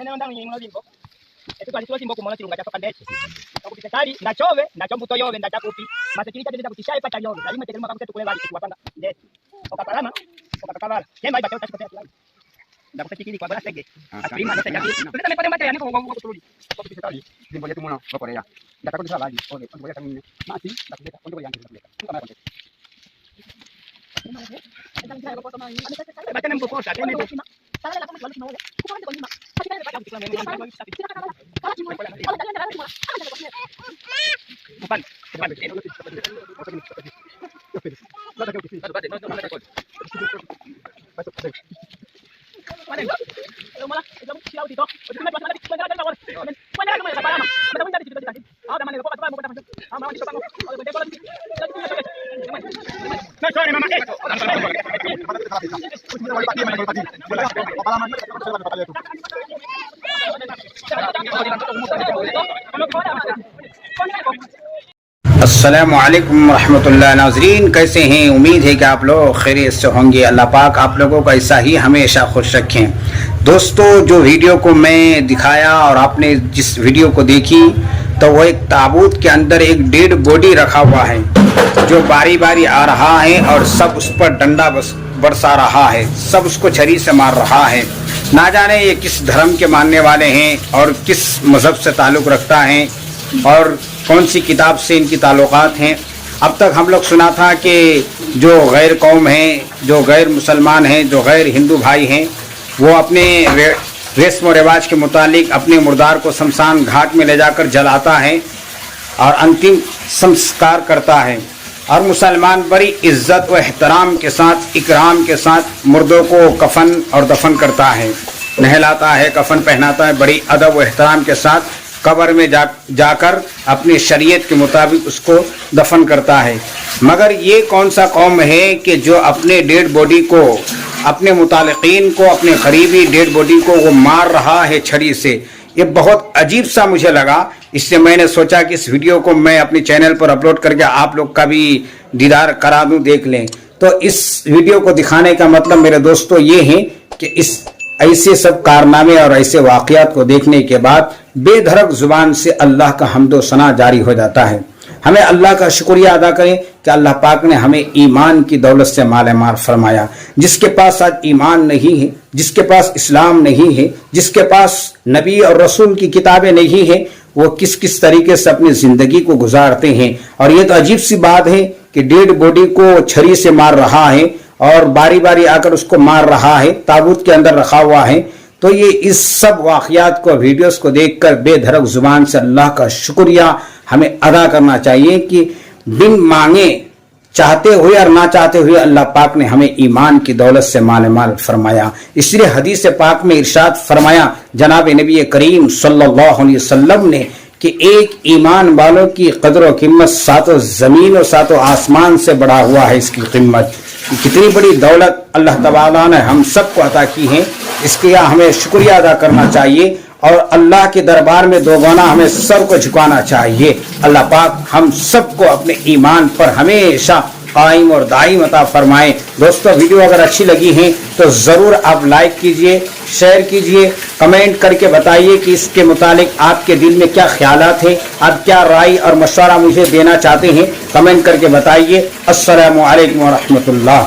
nene ndanga nyingo limbo etu kali tuwa simbo kumona chilunga cha kapandete okupita kali ndachove ndachombuto yove ndachakupi masekirita tenda kutishaye pata yove kalima tekelema kakutetu kule bali kuwapanga ndete okapalama okakabala kemba iba teta chikotea kila ndakutakikili kwa bala sege akulima ndete yaki tuleta mepale mate yaniko kwa kuturudi okupita kali limbo yetu muna wakorea ndatakutisha bali ole ngoja kamine mati ndakuleta ngoja yangu ndakuleta kama kontete batene mpokosa tene अस्सलामु अलैकुम रहमतुल्लाह। नाज़रीन कैसे हैं? उम्मीद है कि आप लोग खैरियत से होंगे। अल्लाह पाक आप लोगों को ऐसा ही हमेशा खुश रखें। दोस्तों, जो वीडियो को मैं दिखाया और आपने जिस वीडियो को देखी तो वो एक ताबूत के अंदर एक डेड बॉडी रखा हुआ है जो बारी बारी आ रहा है और सब उस पर डंडा बरसा रहा है, सब उसको छरी से मार रहा है। ना जाने ये किस धर्म के मानने वाले हैं और किस मज़हब से ताल्लुक़ रखता है और कौन सी किताब से इनकी ताल्लुकात हैं। अब तक हम लोग सुना था कि जो गैर कौम हैं, जो गैर मुसलमान हैं, जो गैर हिंदू भाई हैं, वो अपने रस्म व रिवाज के मुतालिक अपने मुर्दार को शमशान घाट में ले जाकर जलाता है और अंतिम संस्कार करता है। और मुसलमान बड़ी इज्जत व एहतराम के साथ, इकराम के साथ मुर्दों को कफन और दफन करता है, नहलाता है, कफन पहनाता है, बड़ी अदब व एहतराम के साथ कब्र में जाकर अपनी शरीयत के मुताबिक उसको दफन करता है। मगर ये कौन सा कौम है कि जो अपने डेड बॉडी को, अपने मुतालिकीन को, अपने करीबी डेड बॉडी को वो मार रहा है छड़ी से। ये बहुत अजीब सा मुझे लगा, इसलिए मैंने सोचा कि इस वीडियो को मैं अपने चैनल पर अपलोड करके आप लोग का भी दीदार करा दूं, देख लें। तो इस वीडियो को दिखाने का मतलब मेरे दोस्तों ये है कि इस ऐसे सब कारनामे और ऐसे वाक़यात को देखने के बाद बेधड़क जुबान से अल्लाह का हम्दो सना जारी हो जाता है। हमें अल्लाह का शुक्रिया अदा करें कि अल्लाह पाक ने हमें ईमान की दौलत से मालामाल फरमाया। जिसके पास आज ईमान नहीं है, जिसके पास इस्लाम नहीं है, जिसके पास नबी और रसूल की किताबें नहीं है, वो किस किस तरीके से अपनी ज़िंदगी को गुजारते हैं। और ये तो अजीब सी बात है कि डेड बॉडी को छरी से मार रहा है और बारी बारी आकर उसको मार रहा है, ताबूत के अंदर रखा हुआ है। तो ये इस सब वाक़यात को, वीडियोस को देखकर बेधड़क जुबान से अल्लाह का शुक्रिया हमें अदा करना चाहिए कि बिन मांगे, चाहते हुए और ना चाहते हुए अल्लाह पाक ने हमें ईमान की दौलत से माल फरमाया। इसलिए हदीस पाक में इरशाद फरमाया जनाब नबी करीम सल्लल्लाहु अलैहि वसल्लम ने कि एक ईमान वालों की कदर व कीमत सातों ज़मीन और सातों आसमान से बढ़ा हुआ है। इसकी कीमत, कितनी बड़ी दौलत अल्लाह तआला ने हम सबको अता की है, इसके हमें शुक्रिया अदा करना चाहिए और अल्लाह के दरबार में दोगुना हमें सबको झुकाना चाहिए। अल्लाह पाक हम सबको अपने ईमान पर हमेशा कायम और दायम अता फरमाए। दोस्तों, वीडियो अगर अच्छी लगी है तो ज़रूर आप लाइक कीजिए, शेयर कीजिए, कमेंट करके बताइए कि इसके मुतालिक आपके दिल में क्या ख्यालात हैं, आप क्या राय और मशवरा मुझे देना चाहते हैं, कमेंट करके बताइए। अस्सलामु अलैकुम व रहमतुल्लाह।